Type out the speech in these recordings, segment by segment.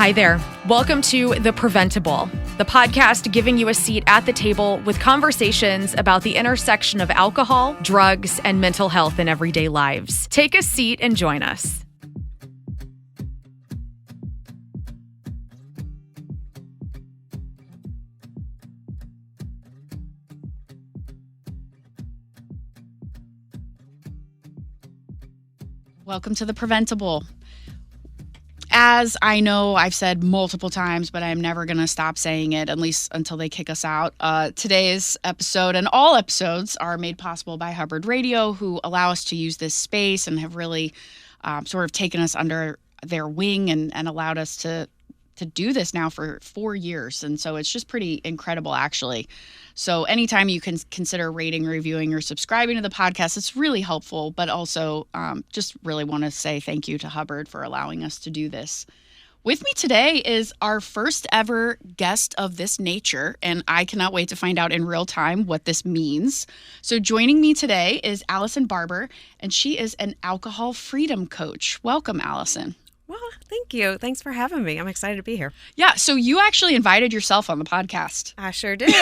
Hi there. Welcome to The Preventable, the podcast giving you a seat at the table with conversations about the intersection of alcohol, drugs, and mental health in everyday lives. Take a seat and join us. Welcome to The Preventable. As I know I've said multiple times, but I'm never going to stop saying it, at least until they kick us out. Today's episode and all episodes are made possible by Hubbard Radio, who allow us to use this space and have really sort of taken us under their wing and allowed us to do this now for 4 years. And so it's just pretty incredible, actually. So anytime you can consider rating, reviewing, or subscribing to the podcast, it's really helpful. But also just really want to say thank you to Hubbard for allowing us to do this. With me today is our first ever guest of this nature, and I cannot wait to find out in real time what this means. So joining me today is Allison Barber, and she is an alcohol freedom coach. Welcome, Allison. Well, thank you. Thanks for having me. I'm excited to be here. Yeah, so you actually invited yourself on the podcast. I sure did.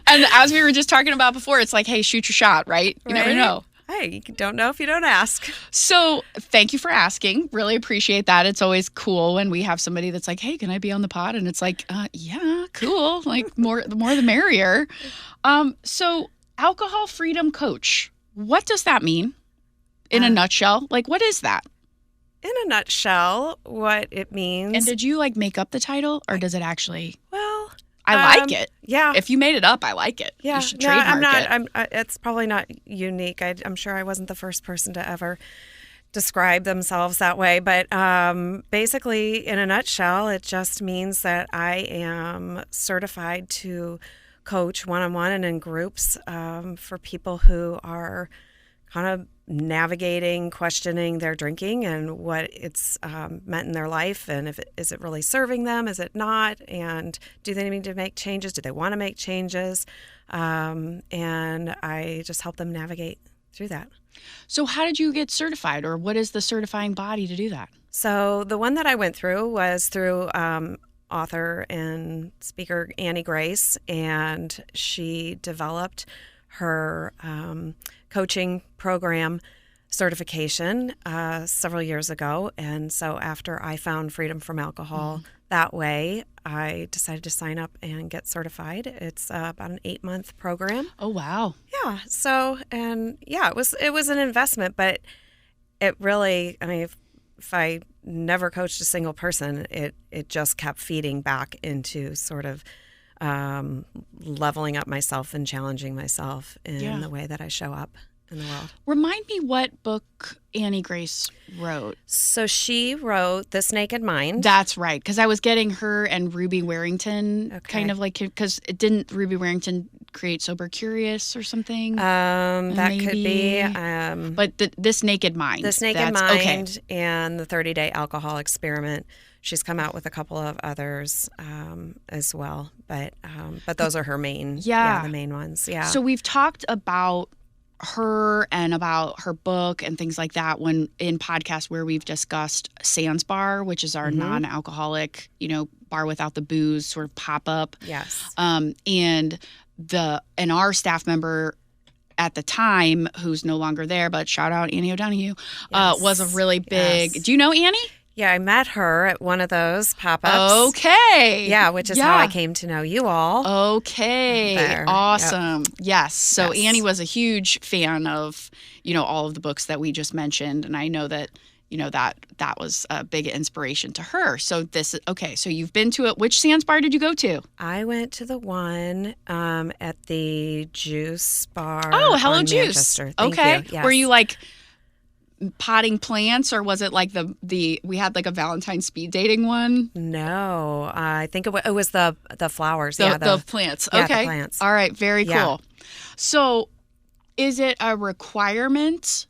And as we were just talking about before, it's like, hey, shoot your shot, right? You never know. Hey, you don't know if you don't ask. So thank you for asking. Really appreciate that. It's always cool when we have somebody that's like, hey, can I be on the pod? And it's like, yeah, cool. Like the more the merrier. So alcohol freedom coach, what does that mean in a nutshell? Like, what is that? In a nutshell, what it means. And did you make up the title, or does it actually? Well, I like it. Yeah. If you made it up, I like it. Yeah. You should trademark it. It's probably not unique. I'm sure I wasn't the first person to ever describe themselves that way. But basically, in a nutshell, it just means that I am certified to coach one-on-one and in groups for people who are kind of navigating, questioning their drinking and what it's meant in their life, and is it really serving them, is it not, and do they need to make changes, do they want to make changes, and I just help them navigate through that. So how did you get certified, or what is the certifying body to do that? So the one that I went through was through author and speaker Annie Grace, and she developed her coaching program certification several years ago. And so after I found freedom from alcohol that way, I decided to sign up and get certified. It's about an 8-month program. Oh, wow. Yeah. So, and yeah, it was an investment, but it really, I mean, if I never coached a single person, it just kept feeding back into sort of leveling up myself and challenging myself in the way that I show up in the world. Remind me what book Annie Grace wrote. So she wrote This Naked Mind. That's right, because I was getting her and Ruby Warrington kind of because didn't Ruby Warrington create Sober Curious or something? That maybe could be. But This Naked Mind. This Naked Mind and the 30-Day Alcohol Experiment. She's come out with a couple of others as well, but those are her main, the main ones. Yeah. So we've talked about her and about her book and things like that when in podcasts where we've discussed Sans Bar, which is our non-alcoholic, bar without the booze sort of pop up. Yes. And our staff member at the time, who's no longer there, but shout out Annie O'Donoghue, was a really big. Do you know Annie? Yeah, I met her at one of those pop-ups. Okay. Yeah, which is how I came to know you all. Okay. There. Awesome. Yep. Yes. So Annie was a huge fan of, all of the books that we just mentioned. And I know that, that was a big inspiration to her. So so you've been to it. Which Sans Bar did you go to? I went to the one at the Juice Bar. Oh, Hello on Juice. Manchester. Thank you. Yes. Were you potting plants, or was it we had a Valentine speed dating one? No, I think it was the flowers. The plants. Yeah, okay. the plants. All right. Very cool. So is it a requirement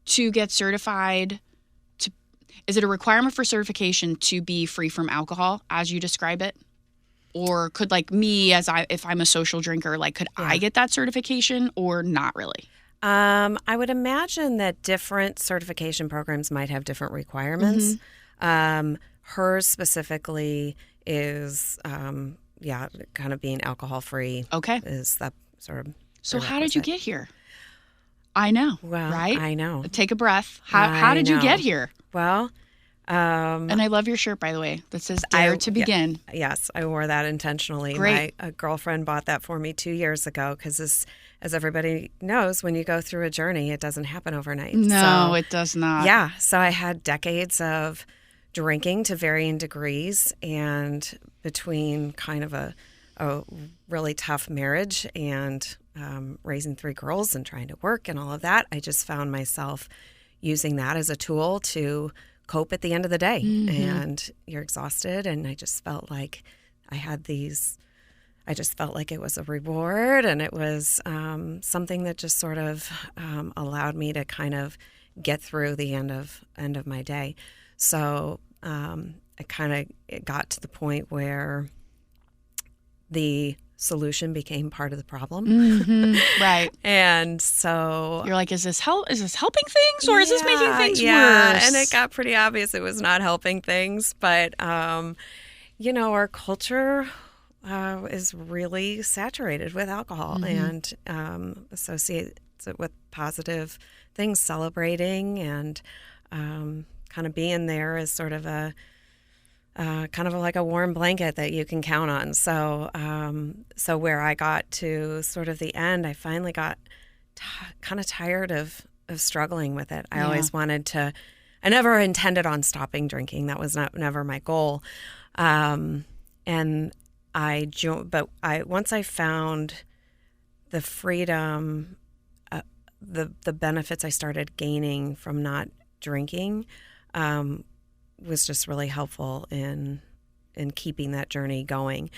to get certified? Is it a requirement for certification to be free from alcohol as you describe it? Or could me, if I'm a social drinker, could I get that certification or not really? I would imagine that different certification programs might have different requirements. hers specifically is, kind of being alcohol free. Okay. Is that sort of. So how did you get here? I know. Well, right? I know. Take a breath. How did you get here? Well, and I love your shirt, by the way, that says Dare to Begin. Yes, I wore that intentionally. Great. My girlfriend bought that for me 2 years ago because, as everybody knows, when you go through a journey, it doesn't happen overnight. No, it does not. Yeah. So I had decades of drinking to varying degrees, and between kind of a really tough marriage and raising 3 girls and trying to work and all of that, I just found myself using that as a tool to cope at the end of the day. And you're exhausted, and I just felt like I just felt like it was a reward, and it was something that just sort of allowed me to kind of get through the end of my day. So it got to the point where the solution became part of the problem. Right. And so you're like, is this helping things, or is this making things worse? And it got pretty obvious it was not helping things. But, our culture is really saturated with alcohol and associates it with positive things, celebrating and kind of being there as sort of a like a warm blanket that you can count on. So where I got to sort of the end, I finally got kind of tired of struggling with it. I always wanted to. I never intended on stopping drinking. That was never my goal. And once I found the freedom, the benefits I started gaining from not drinking, was just really helpful in keeping that journey going.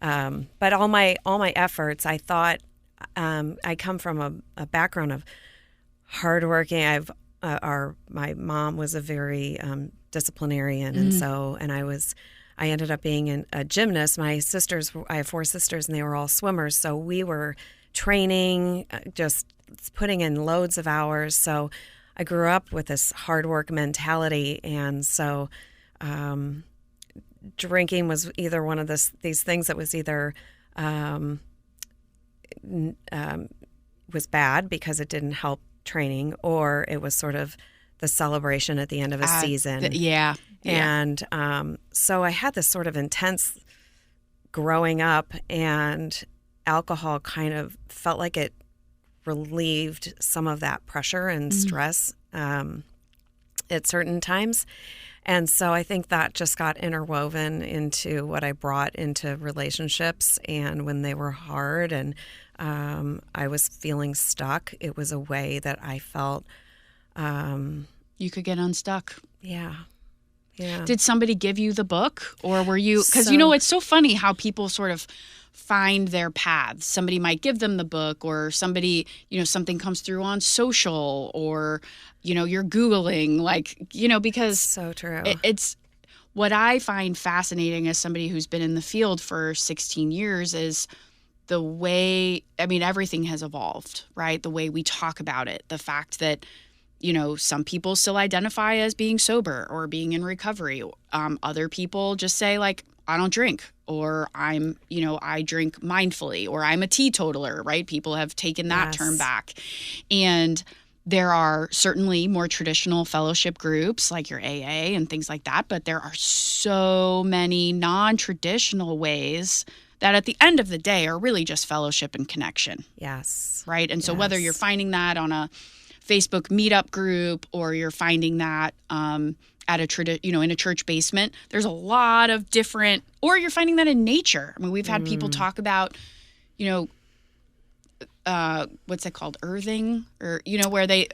But all my efforts, I thought, I come from a background of hardworking. My mom was a very disciplinarian, and I ended up being a gymnast. I have 4 sisters, and they were all swimmers. So we were training, just putting in loads of hours. So I grew up with this hard work mentality, and so drinking was either one of these things that was either was bad because it didn't help training, or it was sort of the celebration at the end of a season. And so I had this sort of intense growing up, and alcohol kind of felt like it relieved some of that pressure and stress at certain times. And so I think that just got interwoven into what I brought into relationships. And when they were hard and I was feeling stuck, it was a way that I felt you could get unstuck. Yeah. Did somebody give you the book, or were you? Because it's so funny how people sort of find their paths. Somebody might give them the book, or somebody, something comes through on social, or, you're Googling, because so true. It's what I find fascinating as somebody who's been in the field for 16 years is the way, everything has evolved, right? The way we talk about it, the fact that, some people still identify as being sober or being in recovery. Other people just say, I don't drink, or I drink mindfully, or I'm a teetotaler, right? People have taken that term back. And there are certainly more traditional fellowship groups like your AA and things like that, but there are so many non-traditional ways that at the end of the day are really just fellowship and connection. Yes. Right? And so whether you're finding that on a Facebook meetup group, or you're finding that at in a church basement, there's a lot of different, or you're finding that in nature. We've had people talk about, what's it called? Earthing, or,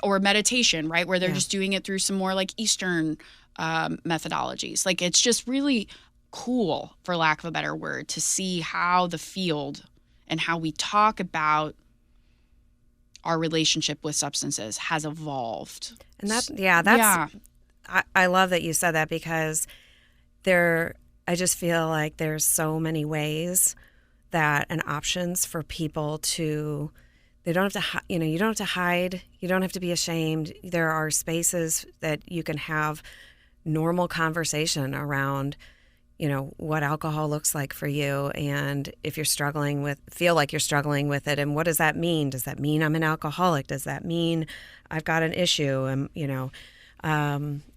or meditation, right? Where they're just doing it through some more Eastern methodologies. It's just really cool, for lack of a better word, to see how the field and how we talk about our relationship with substances has evolved. And I love that you said that, because I just feel like there's so many ways and options for people to, they don't have to, you don't have to hide, you don't have to be ashamed. There are spaces that you can have normal conversation around, what alcohol looks like for you. And if you're feel like you're struggling with it, and what does that mean? Does that mean I'm an alcoholic? Does that mean I've got an issue? And,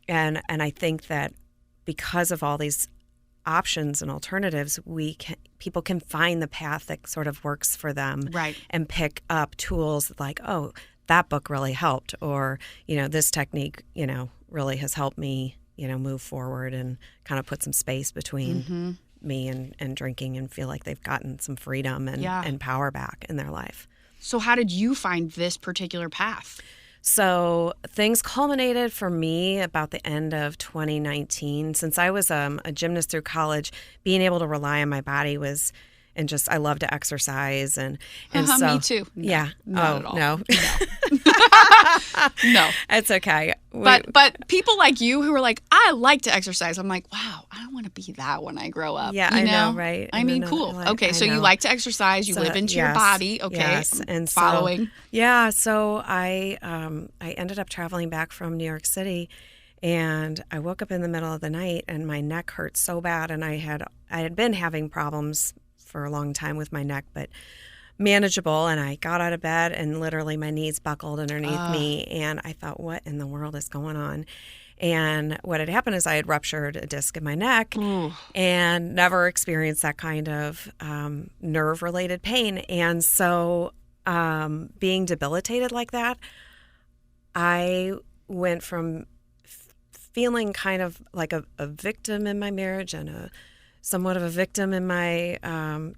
and I think that because of all these options and alternatives, people can find the path that sort of works for them, right? And pick up tools like, oh, that book really helped, or, this technique, really has helped me, move forward and kind of put some space between me and drinking, and feel like they've gotten some freedom and power back in their life. So how did you find this particular path? So things culminated for me about the end of 2019. Since I was a gymnast through college, being able to rely on my body was, and just, I love to exercise. And so, me too. No, yeah. Not at all. No. No. It's okay. But people like you who are like, I like to exercise. I'm like, wow, I don't want to be that when I grow up. Yeah, I know, right? I mean, cool. Okay, so you like to exercise. You live into your body. Okay, yes. And following. So I ended up traveling back from New York City, and I woke up in the middle of the night, and my neck hurt so bad, and I had been having problems for a long time with my neck, but manageable. And I got out of bed, and literally my knees buckled underneath me, and I thought, what in the world is going on? And what had happened is I had ruptured a disc in my neck and never experienced that kind of nerve-related pain. And so being debilitated like that, I went from feeling kind of like a victim in my marriage, and somewhat of a victim in my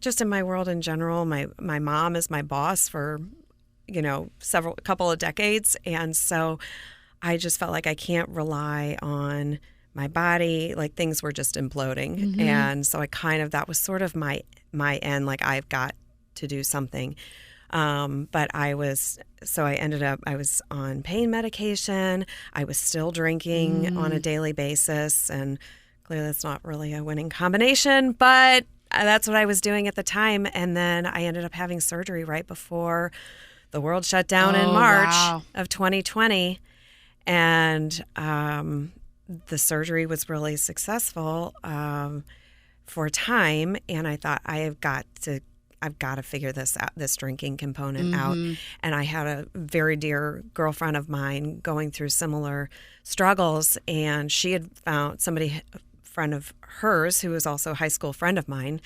just in my world in general. My mom is my boss for a couple of decades, and so I just felt like I can't rely on my body. Like, things were just imploding, and so that was sort of my end. Like, I've got to do something. But I was on pain medication. I was still drinking on a daily basis, and clearly that's not really a winning combination, but that's what I was doing at the time. And then I ended up having surgery right before the world shut down in March of 2020. And the surgery was really successful for a time. And I thought, I've got to figure this out, this drinking component out. And I had a very dear girlfriend of mine going through similar struggles, and she had found a friend of hers who was also a high school friend of mine.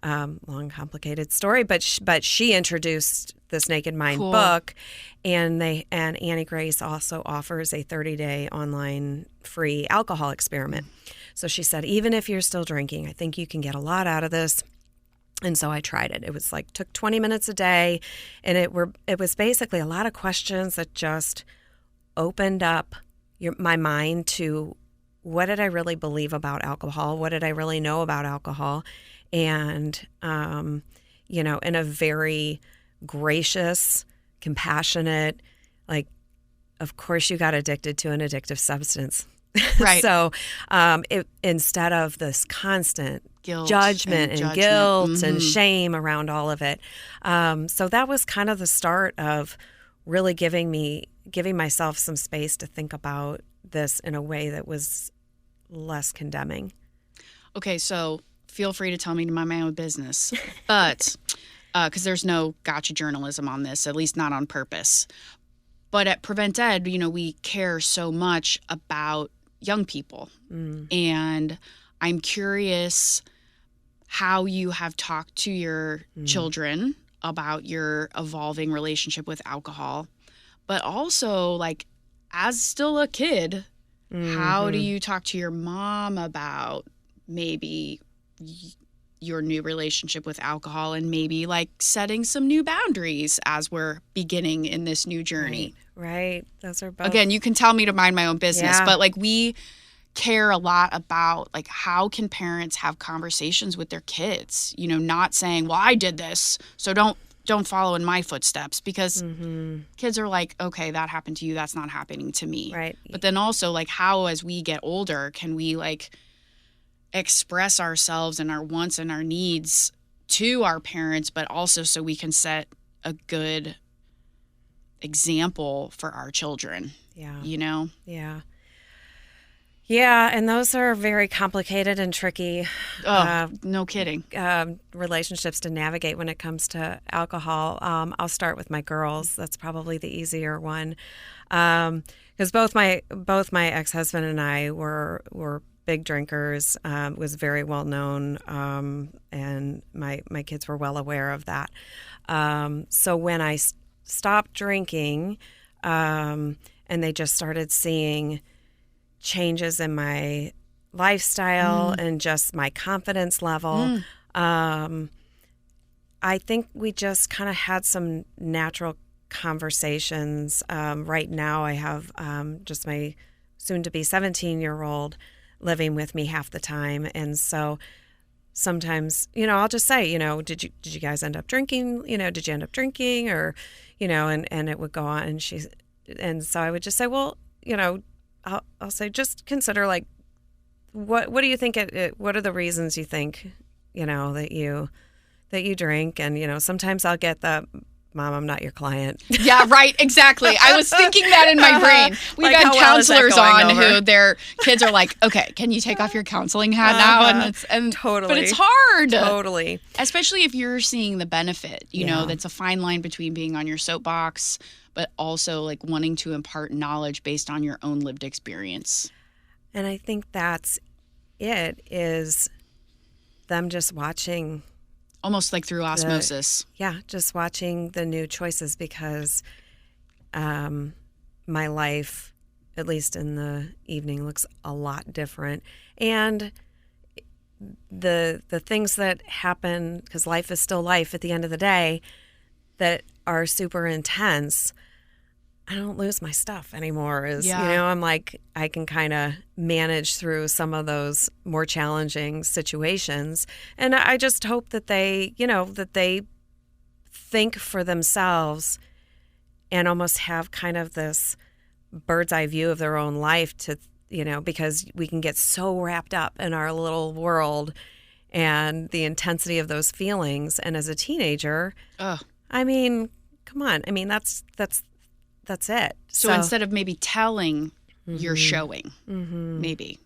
Long, complicated story, but she introduced this Naked Mind book, and Annie Grace also offers a 30-day online free alcohol experiment. So she said, even if you're still drinking, I think you can get a lot out of this. And so I tried it. It was took 20 minutes a day, and it was basically a lot of questions that just opened up my mind to, what did I really believe about alcohol? What did I really know about alcohol? And, in a very gracious, compassionate, of course you got addicted to an addictive substance. Right. So instead of this constant judgment and guilt and shame around all of it. So that was kind of the start of really giving myself some space to think about this in a way that was less condemning. Okay, so feel free to tell me to mind my own business, but because there's no gotcha journalism on this, at least not on purpose. But at Prevent+Ed, we care so much about young people, and I'm curious how you have talked to your children about your evolving relationship with alcohol, but also as still a kid, how do you talk to your mom about maybe your new relationship with alcohol, and maybe setting some new boundaries as we're beginning in this new journey? Right. Those are both. Again, you can tell me to mind my own business, but we care a lot about how can parents have conversations with their kids, not saying, well, I did this, so don't follow in my footsteps, because kids are okay, that happened to you, that's not happening to me. Right. But then also how, as we get older, can we express ourselves and our wants and our needs to our parents, but also so we can set a good example for our children. Yeah. Yeah. Yeah, and those are very complicated and tricky No kidding. relationships to navigate when it comes to alcohol. I'll start with my girls. That's probably the easier one, because both my ex-husband and I were big drinkers. Was very well known, and my kids were well aware of that. So when I stopped drinking, and they just started seeing changes in my lifestyle and just my confidence level. I think we just kind of had some natural conversations. Right now I have just my soon-to-be 17-year-old living with me half the time. And so sometimes, I'll just say, did you guys end up drinking? Did you end up drinking? Or, and it would go on. And so I would just say, well, I'll say, just consider, like, what do you think what are the reasons you think, that you drink? And, sometimes I'll get the, Mom, I'm not your client. Yeah, right. Exactly. I was thinking that in my brain. We've Like, had how well is that counselors going on over? who their kids are like, okay, can you take off your counseling hat now? And Totally. But it's hard. Totally. Especially if you're seeing the benefit, that's a fine line between being on your soapbox, but also like wanting to impart knowledge based on your own lived experience. And I think that's it, is them just watching. Almost like through osmosis. Just watching the new choices, because my life, at least in the evening, looks a lot different. And the things that happen, because life is still life at the end of the day, that are super intense, I don't lose my stuff anymore. I'm like, I can kind of manage through some of those more challenging situations. And I just hope that they think for themselves and almost have kind of this bird's eye view of their own life to, because we can get so wrapped up in our little world and the intensity of those feelings. And as a teenager, I mean, come on. I mean, that's it. So instead of maybe telling, you're showing, maybe,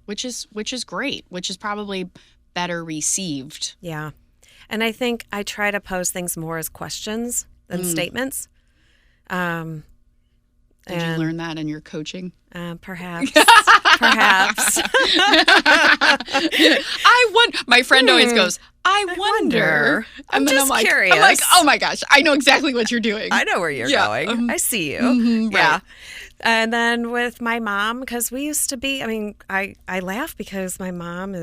which is great, which is probably better received. Yeah. And I think I try to pose things more as questions than statements. Did you learn that in your coaching? Perhaps. My friend always goes, I wonder. I'm just curious. I'm like, oh my gosh, I know exactly what you're doing. I know where you're going. I see you. Right. Yeah. And then with my mom, because we used to be, I laugh because my mom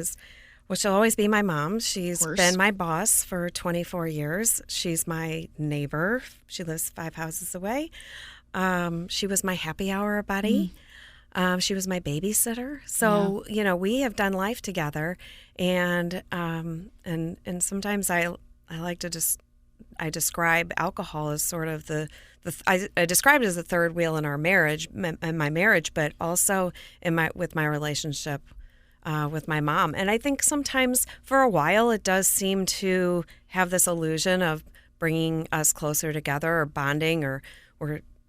she'll always be my mom. She's been my boss for 24 years. She's my neighbor. She lives 5 houses away. She was my happy hour buddy. She was my babysitter. So, we have done life together. And sometimes I like to I describe alcohol as sort of I describe it as the third wheel in our marriage, in my marriage, but also with my relationship with my mom. And I think sometimes for a while it does seem to have this illusion of bringing us closer together, or bonding, or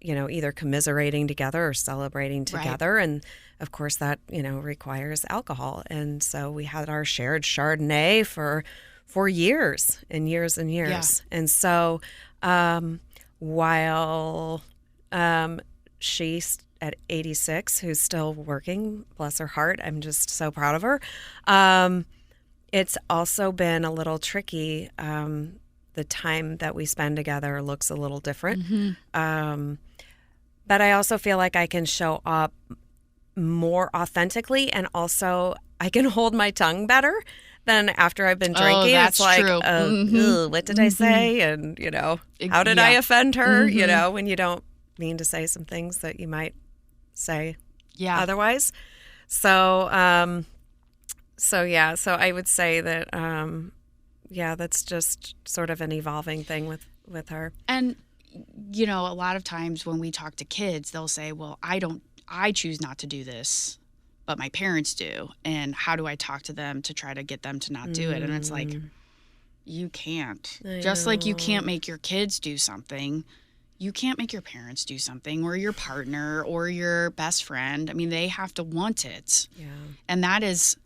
either commiserating together or celebrating together. Right. And of course that, requires alcohol. And so we had our shared Chardonnay for years and years and years. Yeah. And so while she's at 86, who's still working, bless her heart, I'm just so proud of her. It's also been a little tricky. The time that we spend together looks a little different. But I also feel like I can show up more authentically, and also I can hold my tongue better than after I've been drinking. Oh, that's it's like, true. What did I say? And, how did I offend her? When you don't mean to say some things that you might say otherwise. So I would say that, that's just sort of an evolving thing with her. And a lot of times when we talk to kids, they'll say, well, I choose not to do this, but my parents do. And how do I talk to them to try to get them to not do it? And it's like, you can't. Just like you can't make your kids do something, you can't make your parents do something, or your partner, or your best friend. I mean, they have to want it. Yeah. And that is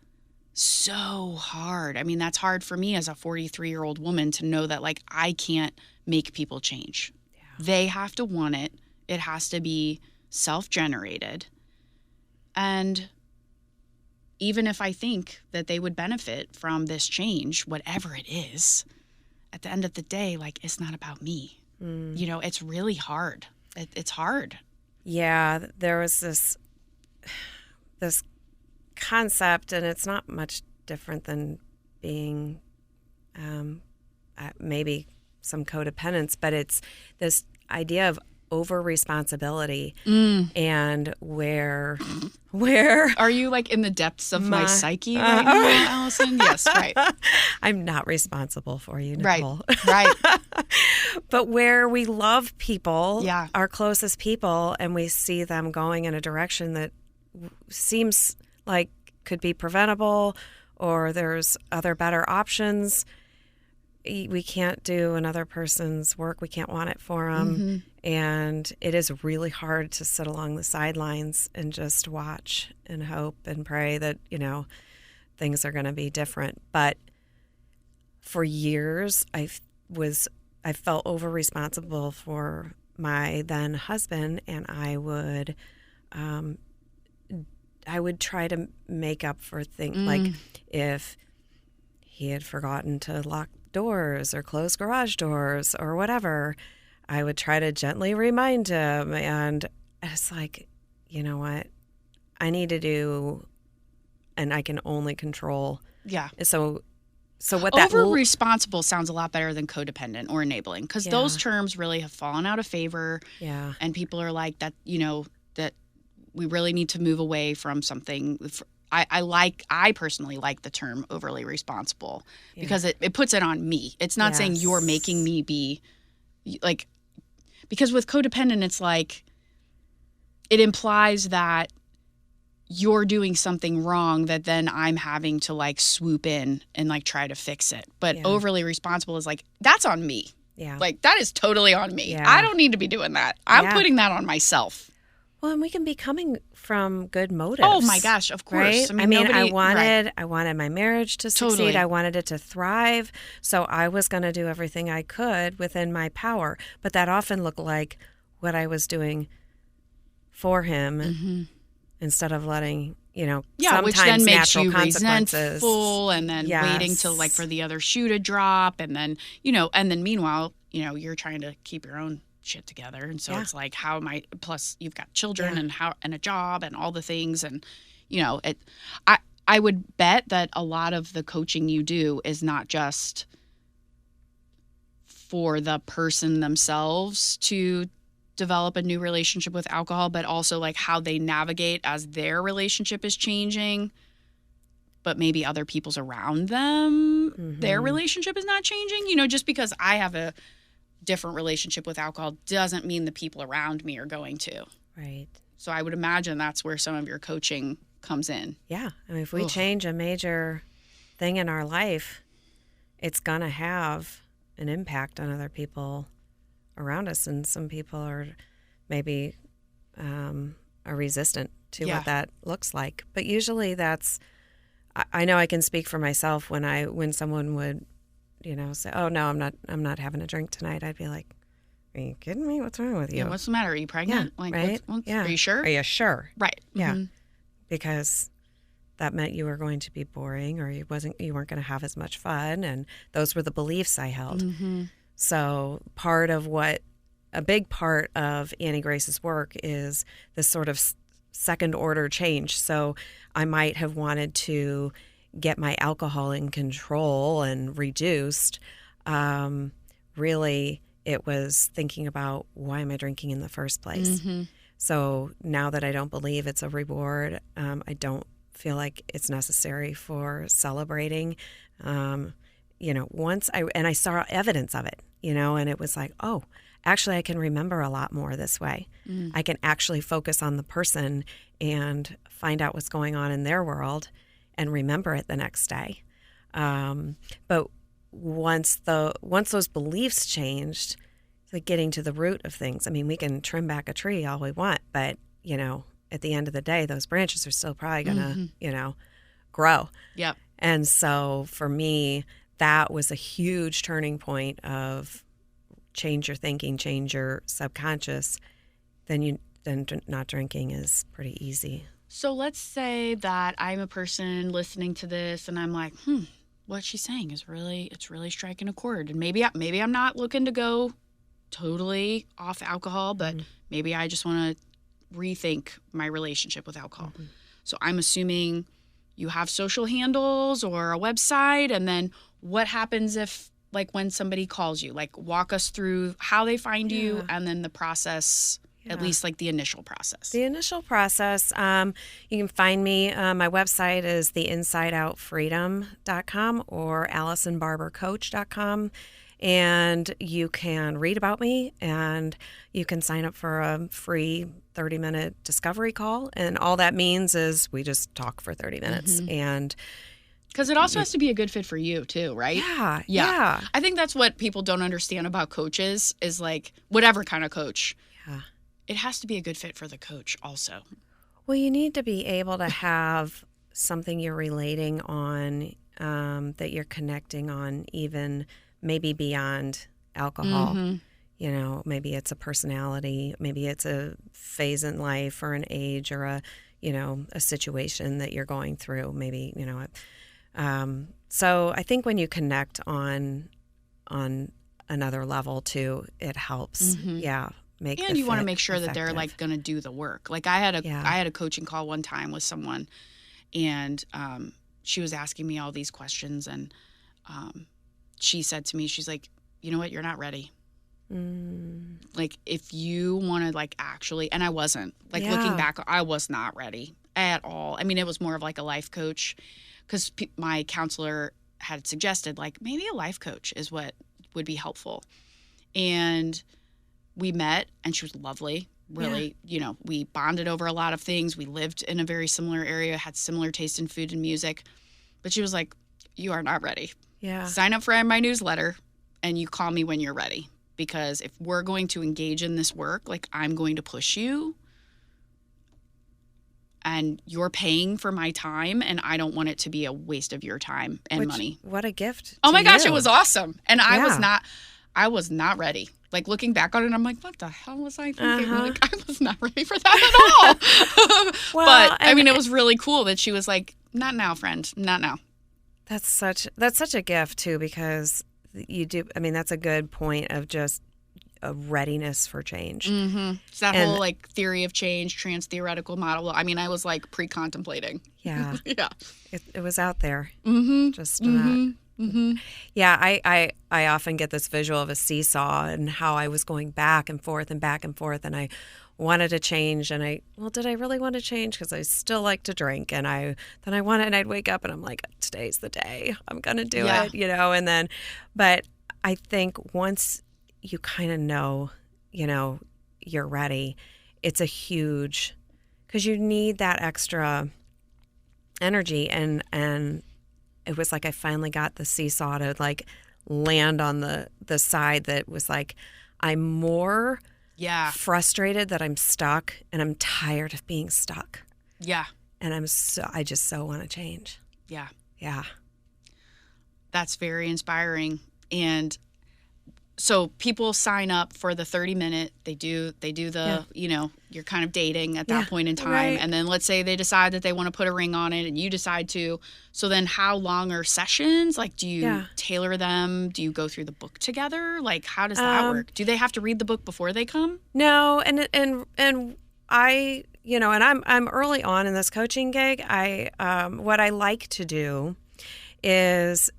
so hard. I mean, that's hard for me as a 43-year-old woman to know that, like, I can't make people change. Yeah. They have to want it. It has to be self-generated. And even if I think that they would benefit from this change, whatever it is, at the end of the day, like, it's not about me. You know, it's really hard. It's hard. Yeah, there was this concept, and it's not much different than being maybe some codependence, but it's this idea of over responsibility and where Are you like in the depths of my psyche right now, Allison? Yes, right. I'm not responsible for you, Nichole. Right. But where we love people, Yeah. our closest people, and we see them going in a direction that seems like could be preventable, or there's other better options. We can't do another person's work. We can't want it for them. And it is really hard to sit along the sidelines and just watch and hope and pray that, you know, things are going to be different. But for years, I felt over responsible for my then husband, and I would try to make up for things like if he had forgotten to lock doors or close garage doors or whatever, I would try to gently remind him. And it's like, you know what? I need to do, and I can only control. Yeah. So what that over responsible sounds a lot better than codependent or enabling, because those terms really have fallen out of favor. Yeah. And people are like that, you know, that we really need to move away from something. I personally like the term overly responsible because it puts it on me. It's not saying you're making me be like, because with codependent, it's like, it implies that you're doing something wrong that then I'm having to like swoop in and like try to fix it. But overly responsible is like, that's on me. Yeah. Like, that is totally on me. Yeah. I don't need to be doing that. I'm putting that on myself. Well, and we can be coming from good motives. Oh my gosh, of course. Right? I wanted my marriage to succeed. Totally. I wanted it to thrive. So I was going to do everything I could within my power. But that often looked like what I was doing for him instead of letting, you know, sometimes which then makes natural you consequences. resentful, and then waiting till like for the other shoe to drop, and then, you know, and then meanwhile, you know, you're trying to keep your own shit together, and so it's like, how am I, plus you've got children and a job and all the things, and you know, I would bet that a lot of the coaching you do is not just for the person themselves to develop a new relationship with alcohol, but also like how they navigate as their relationship is changing, but maybe other people's around them, their relationship is not changing. You know, just because I have a different relationship with alcohol doesn't mean the people around me are going to. Right. So I would imagine that's where some of your coaching comes in. Yeah. I mean, if we change a major thing in our life, it's going to have an impact on other people around us. And some people are maybe are resistant to what that looks like. But usually that's, I know I can speak for myself when someone would, you know, say, "Oh no, I'm not having a drink tonight." I'd be like, "Are you kidding me? What's wrong with you? Yeah, what's the matter? Are you pregnant? Yeah, right? Are you sure? Are you sure?" Right. Yeah. Because that meant you were going to be boring, or you weren't going to have as much fun, and those were the beliefs I held. So a big part of Annie Grace's work is this sort of second order change. So I might have wanted to get my alcohol in control and reduced. Really, it was thinking about, why am I drinking in the first place? So now that I don't believe it's a reward, I don't feel like it's necessary for celebrating. You know, I saw evidence of it, you know, and it was like, oh, actually I can remember a lot more this way. I can actually focus on the person and find out what's going on in their world and remember it the next day. But once those beliefs changed, like getting to the root of things. I mean, we can trim back a tree all we want, but, at the end of the day, those branches are still probably going to, grow. Yep. And so for me, that was a huge turning point of change your thinking, change your subconscious. Then not drinking is pretty easy. So let's say that I'm a person listening to this and I'm like, what she's saying is it's really striking a chord. And maybe I'm not looking to go totally off alcohol, but maybe I just want to rethink my relationship with alcohol. So I'm assuming you have social handles or a website, and then what happens if, like, when somebody calls you, like, walk us through how they find you and then the process, at least like the initial process. The initial process, you can find me. My website is theinsideoutfreedom.com or AllisonBarberCoach.com. And you can read about me, and you can sign up for a free 30-minute discovery call. And all that means is we just talk for 30 minutes. And because it also has to be a good fit for you too, right? Yeah. I think that's what people don't understand about coaches is, like, whatever kind of coach. Yeah. It has to be a good fit for the coach also. Well, you need to be able to have something you're relating on, that you're connecting on, even maybe beyond alcohol. Maybe it's a personality, maybe it's a phase in life or an age or a situation that you're going through. Maybe, so I think when you connect on another level too, it helps. Yeah. And you want to make sure that they're, like, going to do the work. Like, I had a coaching call one time with someone, and she was asking me all these questions, and she said to me, she's like, you know what, you're not ready. Like, if you want to, like, actually, and I wasn't, like, looking back, I was not ready at all. I mean, it was more of like a life coach, because my counselor had suggested, like, maybe a life coach is what would be helpful. And we met, and she was lovely. Really, we bonded over a lot of things. We lived in a very similar area, had similar taste in food and music. But she was like, you are not ready. Yeah. Sign up for my newsletter, and you call me when you're ready. Because if we're going to engage in this work, like, I'm going to push you, and you're paying for my time, and I don't want it to be a waste of your time and money. What a gift. Oh my gosh, it was awesome. And I was not ready. Like, looking back on it, I'm like, what the hell was I thinking? Like, I was not ready for that at all. But I mean, it was really cool that she was like, not now, friend, not now. That's such a gift too, because you do. I mean, that's a good point of just a readiness for change. It's that whole, like, theory of change, trans-theoretical model. I mean, I was, like, pre-contemplating. Yeah. Yeah. It was out there. Just not. Yeah, I often get this visual of a seesaw and how I was going back and forth, and I wanted to change, and did I really want to change? Because I still like to drink, and I'd wake up and I'm like, today's the day, I'm gonna do it, and then, but I think once you kind of know, you're ready, it's a huge, because you need that extra energy, and it was like I finally got the seesaw to, like, land on the side that was like, I'm more frustrated that I'm stuck, and I'm tired of being stuck. Yeah. And I just so want to change. Yeah. Yeah. That's very inspiring. And so people sign up for the 30-minute. They do the, you're kind of dating at that point in time. Right. And then let's say they decide that they want to put a ring on it, and you decide to. So then how long are sessions? Like, do you tailor them? Do you go through the book together? Like, how does that work? Do they have to read the book before they come? No. And I, and I'm early on in this coaching gig. What I like to do is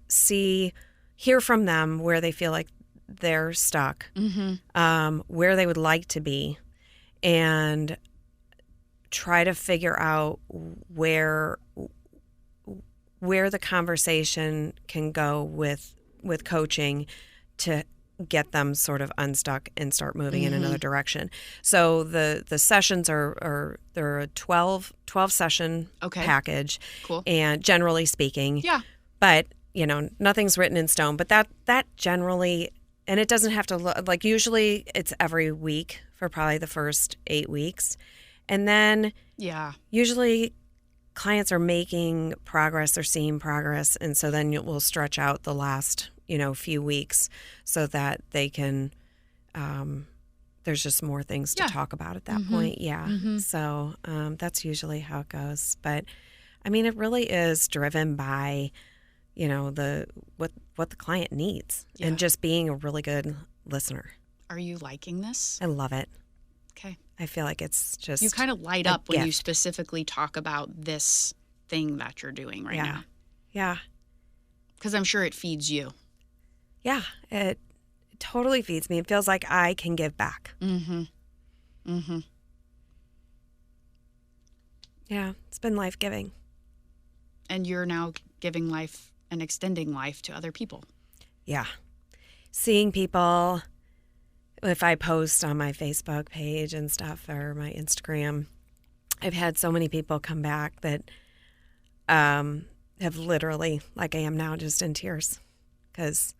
hear from them where they feel like they're stuck, where they would like to be, and try to figure out where the conversation can go with coaching to get them sort of unstuck and start moving in another direction. So the sessions they're a 12 session package. Cool. And generally speaking, yeah. But nothing's written in stone. But that generally and it doesn't have to look like, usually it's every week for probably the first 8 weeks. And then usually clients are making progress, they're seeing progress. And so then we'll stretch out the last, few weeks so that they can, there's just more things to talk about at that point. Yeah. Mm-hmm. So that's usually how it goes. But I mean, it really is driven by, what the client needs and just being a really good listener. Are you liking this? I love it. Okay. I feel like it's just you kind of light up when you specifically talk about this thing that you're doing right now. Yeah. Because I'm sure it feeds you. Yeah, it totally feeds me. It feels like I can give back. Mm-hmm. Mm-hmm. Yeah, it's been life-giving. And you're now giving life and extending life to other people. Yeah. Seeing people, if I post on my Facebook page and stuff or my Instagram, I've had so many people come back that have literally, like I am now, just in tears, because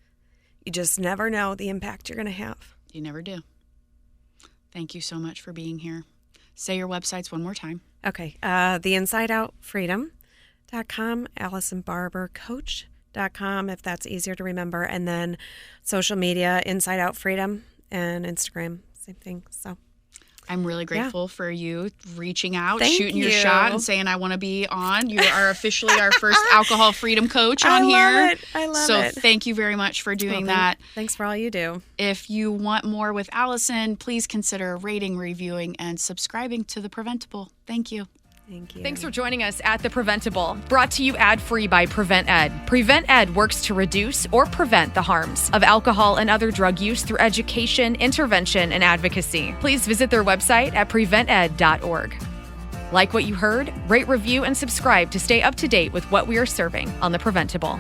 you just never know the impact you're going to have. You never do. Thank you so much for being here. Say your websites one more time. Okay. theinsideoutfreedom.com, AllisonBarberCoach.com, if that's easier to remember. And then social media, Inside Out Freedom, and Instagram, same thing. So I'm really grateful for you reaching out, Thank shooting you. your shot, and saying, I want to be on. You are officially our first alcohol freedom coach on here. I love it. So thank you very much for doing that. Thanks for all you do. If you want more with Allison, please consider rating, reviewing, and subscribing to The Preventable. Thank you. Thank you. Thanks for joining us at The Preventable, brought to you ad-free by Prevent+Ed. Prevent+Ed works to reduce or prevent the harms of alcohol and other drug use through education, intervention, and advocacy. Please visit their website at prevented.org. Like what you heard? Rate, review, and subscribe to stay up to date with what we are serving on The Preventable.